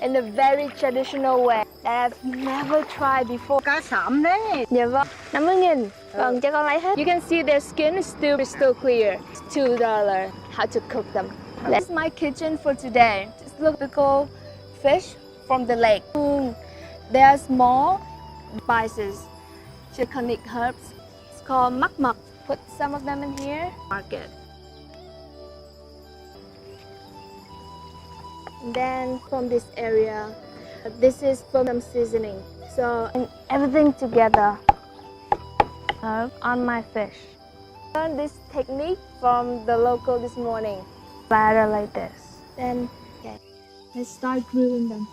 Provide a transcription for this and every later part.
in a very traditional way that I've never tried before. Cá sẩm đấy. Dạ vâng, 50.000. Vâng, cho con lấy hết. You can see their skin is still clear. It's $2. How to cook them. This is my kitchen for today. Just look typical fish from the lake. They are small spices, chickenic herbs. It's called mak mak. Put some of them in here. Market. And then from this area, this is from some seasoning. So and everything together on my fish. Learned this technique from the local this morning. Batter like this. Then okay, let's start grilling them.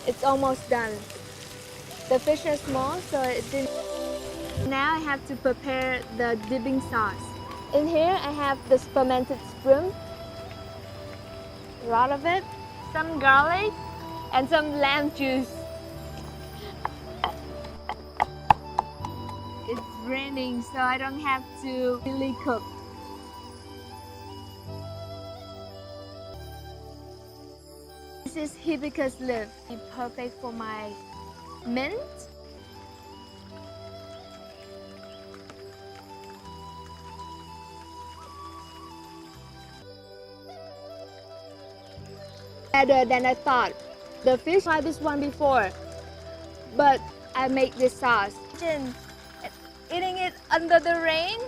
It's almost done. The fish are small, so it didn't. Now I have to prepare the dipping sauce. In here I have this fermented shrimp, a lot of it, some garlic, and some lamb juice. It's raining, so I don't have to really cook. This is hibiscus leaf. It's perfect for my mint. Better than I thought. The fish tried this one before, but I make this sauce. Imagine eating it under the rain.